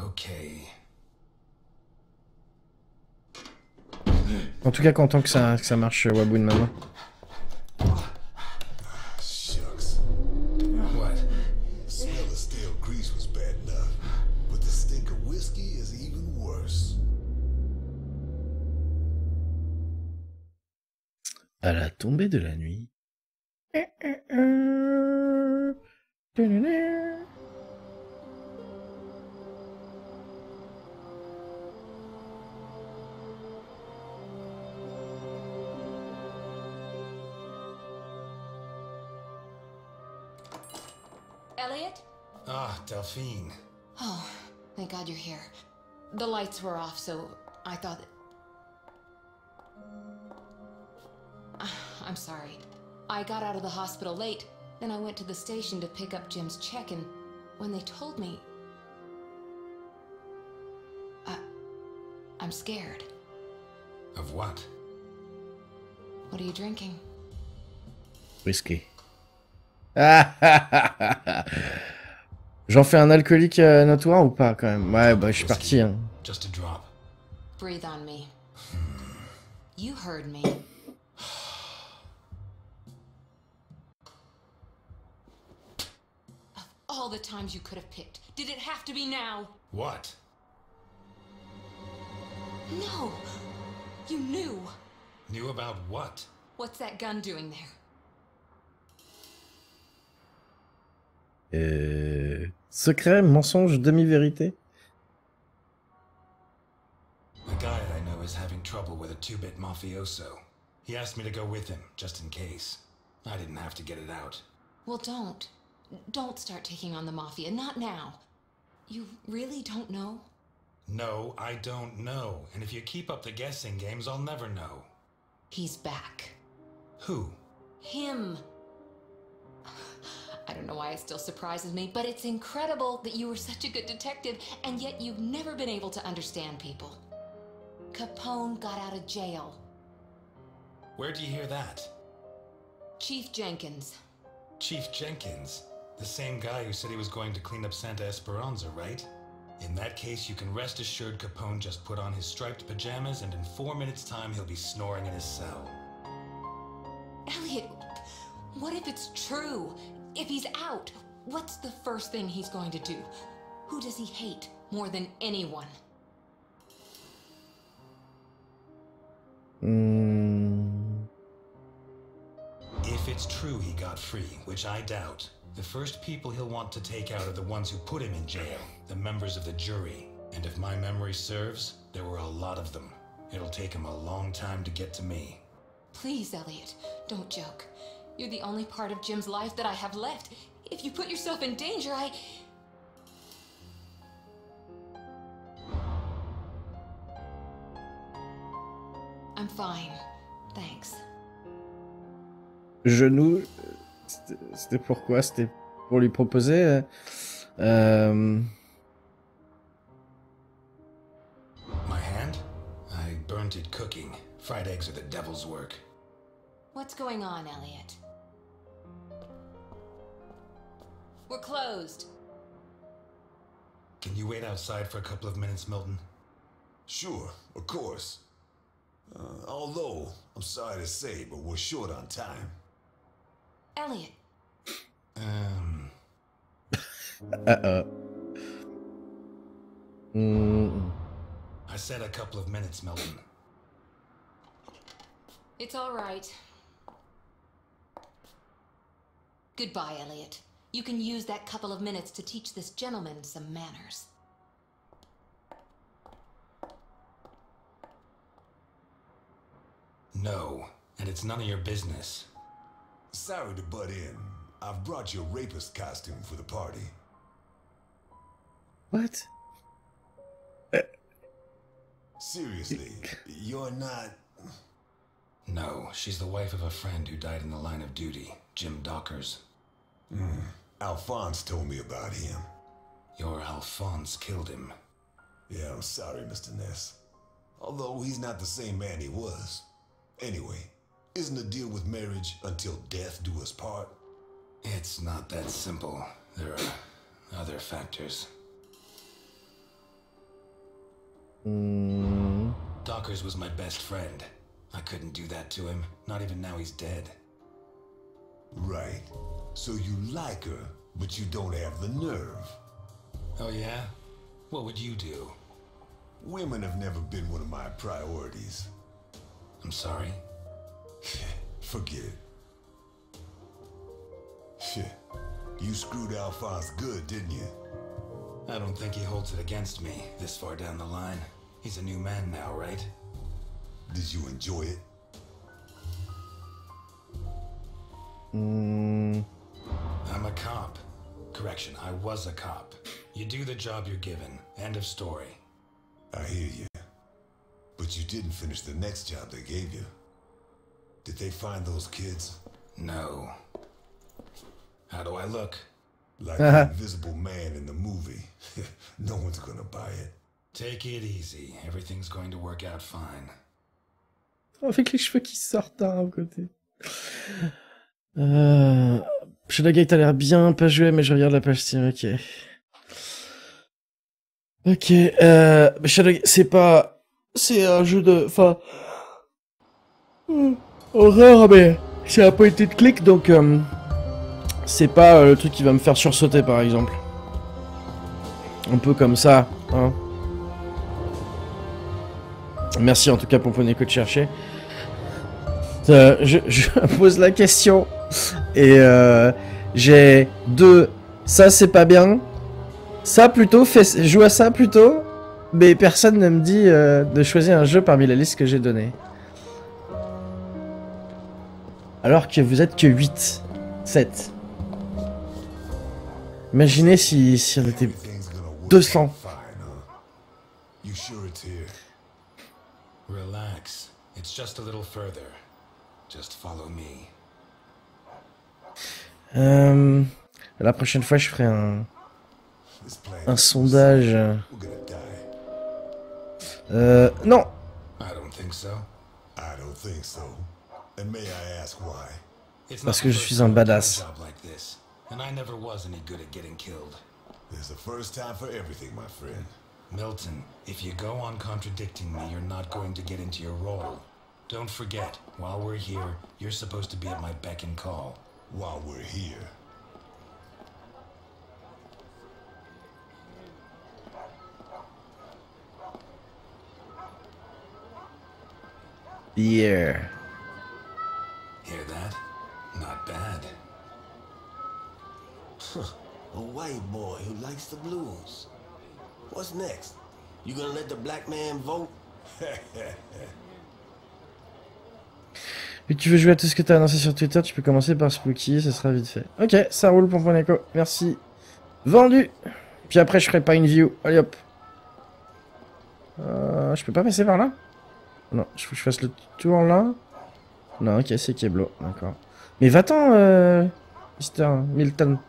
Okay. En tout cas, content que ça marche, Waboon, maintenant. Shucks. What? The smell of stale grease was bad enough, but the stink of whiskey is even worse. À la tombée de la nuit. Elliot? Ah, Delphine. Oh, thank God you're here. The lights were off, so I thought that... I'm sorry. I got out of the hospital late, then I went to the station to pick up Jim's check, and when they told me... I'm scared. Of what? What are you drinking? Whisky. J'en fais un alcoolique notoire ou pas quand même? Ouais, bah je suis parti. Hein. Just a drop. Breathe on me. You heard me. Of all the times you could have picked, did it have to be now? What? No! You knew! Knew about what? What's that gun doing there? Secret, mensonge, demi-vérité. A guy I know is having trouble with a 2-bit mafioso. He asked me to go with him, just in case. I didn't have to get it out. Well, don't. Don't start taking on the Mafia. Not now. You really don't know? No, I don't know. And if you keep up the guessing games, I'll never know. He's back. Who? Him. I don't know why it still surprises me, but it's incredible that you were such a good detective, and yet you've never been able to understand people. Capone got out of jail. Where'd you hear that? Chief Jenkins. Chief Jenkins. The same guy who said he was going to clean up Santa Esperanza, right? In that case, you can rest assured Capone just put on his striped pajamas, and in 4 minutes' time, he'll be snoring in his cell. Elliot, what if it's true? If he's out, what's the first thing he's going to do? Who does he hate more than anyone? If it's true he got free, which I doubt, the first people he'll want to take out are the ones who put him in jail, the members of the jury. And if my memory serves, there were a lot of them. It'll take him a long time to get to me. Please, Elliot, don't joke. You're the only part of Jim's life that I have left. If you put yourself in danger, I'm fine. Thanks. Genou, c'était pourquoi? C'était pour lui proposer My hand? I burnt it cooking. Fried eggs are the devil's work. What's going on, Elliot? We're closed. Can you wait outside for a couple of minutes, Milton? Sure, of course. Although, I'm sorry to say, but we're short on time. Elliot. I said a couple of minutes, Milton. It's all right. Goodbye, Elliot. You can use that couple of minutes to teach this gentleman some manners. No, and it's none of your business. Sorry to butt in. I've brought your rapist costume for the party. What? Seriously, you're not... No, she's the wife of a friend who died in the line of duty, Jim Dockers. Alphonse told me about him. Your Alphonse killed him. Yeah, I'm sorry, Mr. Ness. Although he's not the same man he was. Anyway, isn't the deal with marriage until death do us part? It's not that simple. There are other factors. Dockers was my best friend. I couldn't do that to him, not even now he's dead. Right. So you like her, but you don't have the nerve. Oh yeah? What would you do? Women have never been one of my priorities. I'm sorry? Forget it. Shit. You screwed Alphonse good, didn't you? I don't think he holds it against me this far down the line. He's a new man now, right? Did you enjoy it? I'm a cop. Correction, I was a cop. You do the job you're given. End of story. I hear you. But you didn't finish the next job they gave you. Did they find those kids? No. How do I look? Like the invisible man in the movie. No one's gonna buy it. Take it easy. Everything's going to work out fine. Avec les cheveux qui sortent d'un côté. Shadow Gate a l'air bien, pas joué, mais je regarde la page Steam, ok. Ok, Shadow Gate, c'est pas... C'est un jeu de... Enfin... horreur, mais... C'est un point and click, donc... c'est pas le truc qui va me faire sursauter, par exemple. Un peu comme ça, hein. Merci en tout cas pour Nico de chercher. Je pose la question et j'ai deux. Ça c'est pas bien. Ça plutôt, joue à ça plutôt. Mais personne ne me dit de choisir un jeu parmi la liste que j'ai donnée. Alors que vous êtes que 8, 7. Imaginez si on était Everything's gonna work 200. out fine, huh? You sure it's here? Relax. It's just a little further. Just follow me. La prochaine fois, je ferai This plan un sondage. we're gonna die. Non. I don't think so. I don't think so. And may I ask why? It's Parce not que the je first suis un time I've done a badass. job like this, and I never was any good at getting killed. There's a first time for everything, my friend. Milton, if you go on contradicting me, you're not going to get into your role. Don't forget, while we're here, you're supposed to be at my beck and call. While we're here, Yeah. Hear that? Not bad. A white boy who likes the blues. What's next? You gonna let the black man vote? Vu que tu veux jouer à tout ce que t'as annoncé sur Twitter, tu peux commencer par Spooky, ça sera vite fait. Ok, ça roule pour Poneco. Merci. Vendu. Puis après, je ferai pas une view. Allez hop. Je peux pas passer par là? Non, faut que je fasse le tour là. Non, ok, c'est Keblo, d'accord. Mais va-t'en, Mister Milton.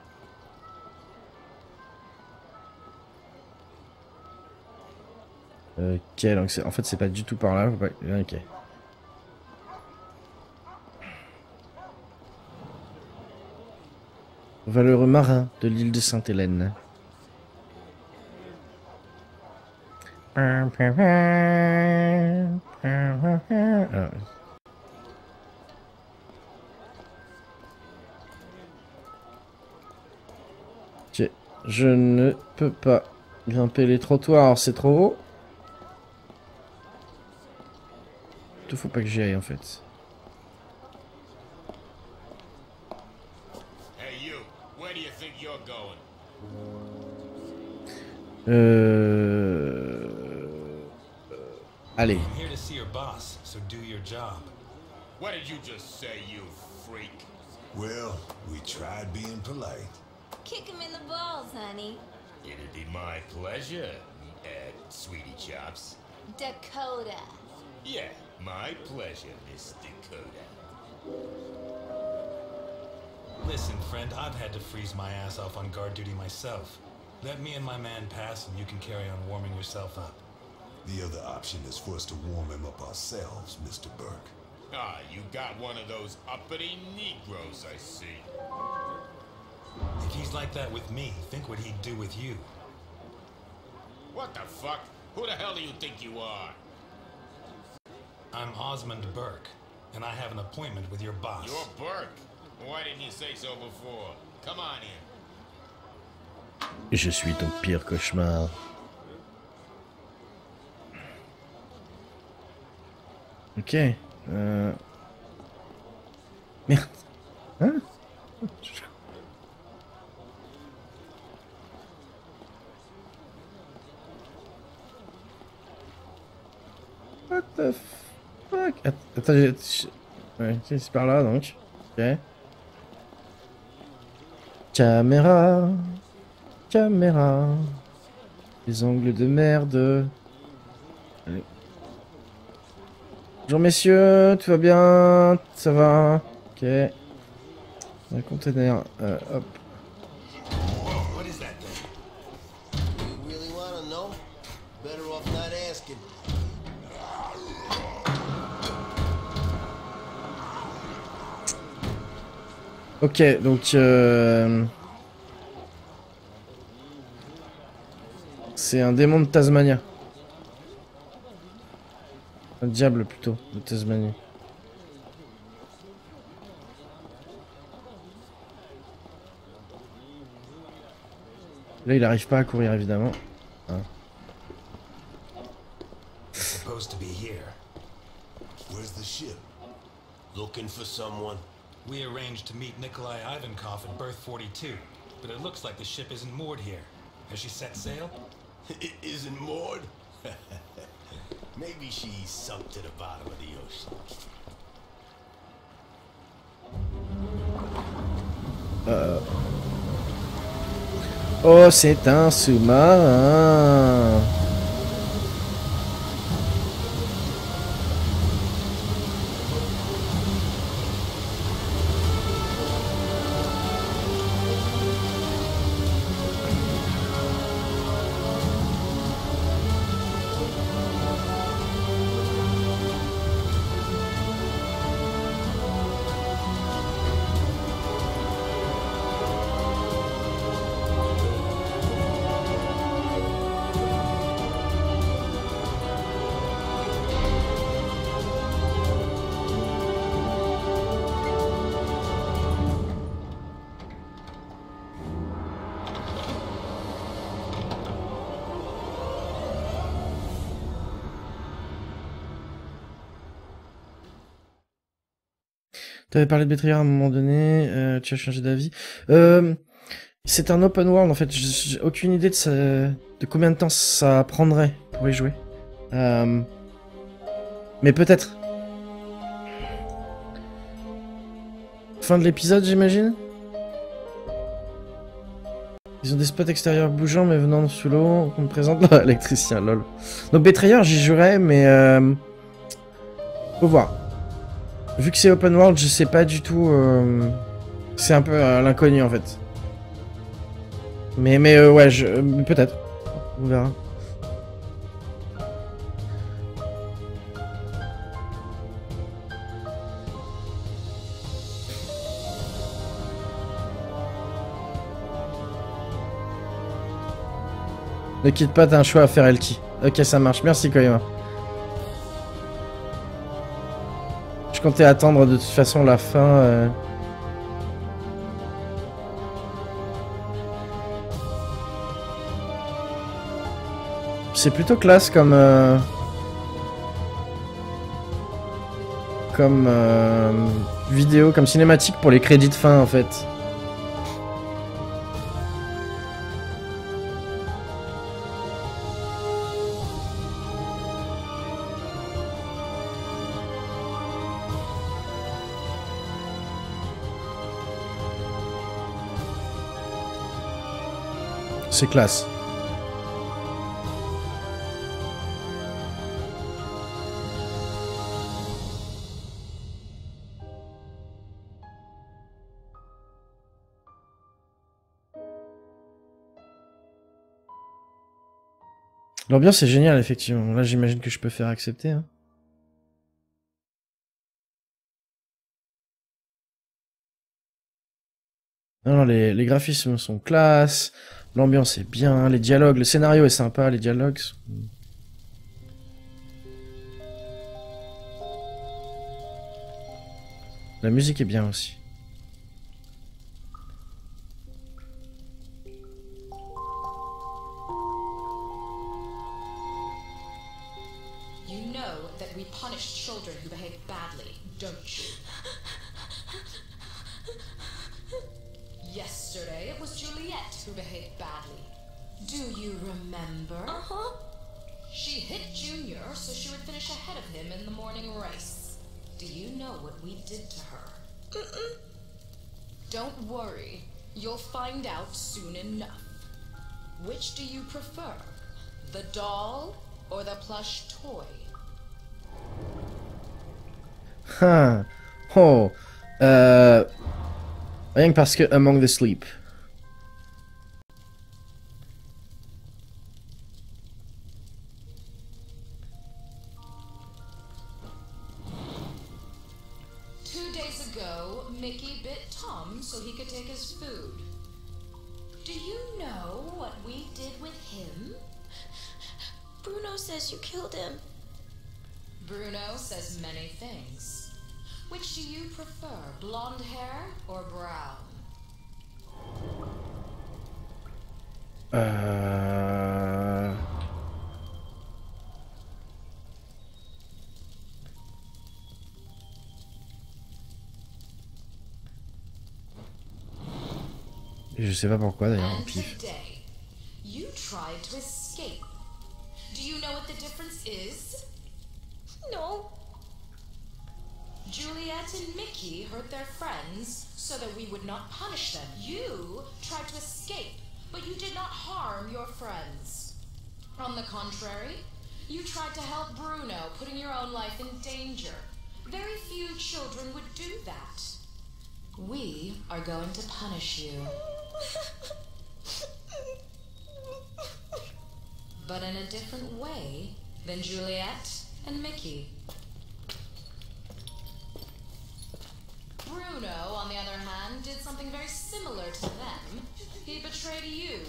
Ok, donc en fait, c'est pas du tout par là. Faut pas... Ok. Valeureux marin de l'île de Sainte-Hélène. Ah. Ok, je ne peux pas grimper les trottoirs, c'est trop haut. Il faut pas que j'y aille en fait. Hey you, where do you think you're going? Allez. I'm here to see your boss, so do your job. What did you just say, you freak? well, we tried being polite. Kick him in the balls, honey. It'd be my pleasure, Sweetie Chops. Dakota. Yeah, my pleasure, Miss Dakota. Listen, friend, I've had to freeze my ass off on guard duty myself. Let me and my man pass, and you can carry on warming yourself up. The other option is for us to warm him up ourselves, Mr. Burke. Ah, you got one of those uppity Negroes, I see. If he's like that with me, think what he'd do with you. What the fuck? Who the hell do you think you are? I'm Osmond Burke, and I have an appointment with your boss. You're Burke. Why didn't you say so before? Come on in. Je suis ton pire cauchemar. Ok. Merde. Hein? What the fuck? Attends, ouais, c'est par là donc. Ok. Caméra. Caméra. Les angles de merde. Allez. Bonjour messieurs, tout va bien? Ça va? Ok. Un container. Hop. What is that thing? You really wanna know? Better off not asking. Ok, donc c'est un démon de Tasmania. Un diable plutôt de Tasmanie. Là, il arrive pas à courir évidemment. Hein. It's supposed to be here. Where's the ship? Looking for someone? We arranged to meet Nikolai Ivankov at berth 42, but it looks like the ship isn't moored here. Has she set sail? It isn't moored? Maybe she sunk to the bottom of the ocean. Oh, c'est un sous-marin. T'avais parlé de Betrayard à un moment donné, tu as changé d'avis. C'est un open world en fait, j'ai aucune idée de combien de temps ça prendrait pour y jouer. Mais peut-être. Fin de l'épisode, j'imagine. Ils ont des spots extérieurs bougeants mais venant sous l'eau, on me présente l'électricien, lol. Donc Betrayard, j'y jouerais, mais faut voir. Vu que c'est open world, je sais pas du tout. C'est un peu l'inconnu en fait. Mais ouais, peut-être. On verra. Ne quitte pas, t'as un choix à faire, Elki. Ok, ça marche. Merci, Koyama. Je comptais attendre de toute façon la fin. C'est plutôt classe comme vidéo, comme cinématique pour les crédits de fin en fait. C'est classe. L'ambiance est géniale, effectivement. Là, j'imagine que je peux faire accepter. Hein. Non, les graphismes sont classe. L'ambiance est bien. Les dialogues, le scénario est sympa. Les dialogues sont... La musique est bien aussi. You know that we punish children who behave badly, don't you? Yesterday it was Juliet who behaved badly. Do you remember? Uh-huh. She hit Junior so she would finish ahead of him in the morning race. Do you know what we did to her? Mm-mm. Don't worry. You'll find out soon enough. Which do you prefer? The doll or the plush toy? Ah. Oh. Rien que parce que Among the Sleep. Mickey bit Tom so he could take his food. Do you know what we did with him? Bruno says you killed him. Bruno says many things. Which do you prefer, blonde hair or brown? Je sais pas pourquoi d'ailleurs, And pif. today, you tried to escape. Do you know what the difference is? No. Juliet and Mickey hurt their friends so that we would not punish them. You tried to escape but you did not harm your friends. On the contrary, you tried to help Bruno, putting your own life in danger. Very few children would do that. We are going to punish you. But in a different way than Juliet and Mickey. Bruno, on the other hand, did something very similar to them. He betrayed you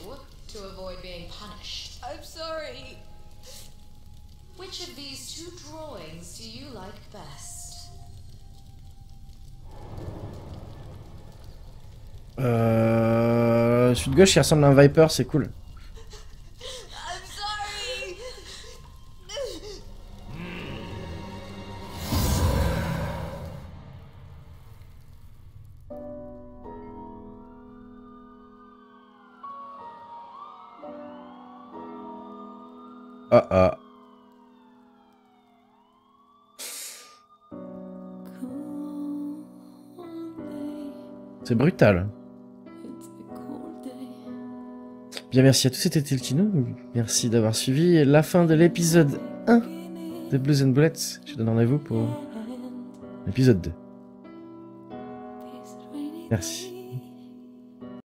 to avoid being punished. I'm sorry. Which of these two drawings do you like best? Celui de gauche, il ressemble à un Viper, c'est cool. I'm sorry. Ah ah. C'est brutal. Bien, merci à tous, c'était Tiltino. Merci d'avoir suivi la fin de l'épisode 1 de Blues and Bullets. Je vous donne rendez-vous pour l'épisode 2. Merci.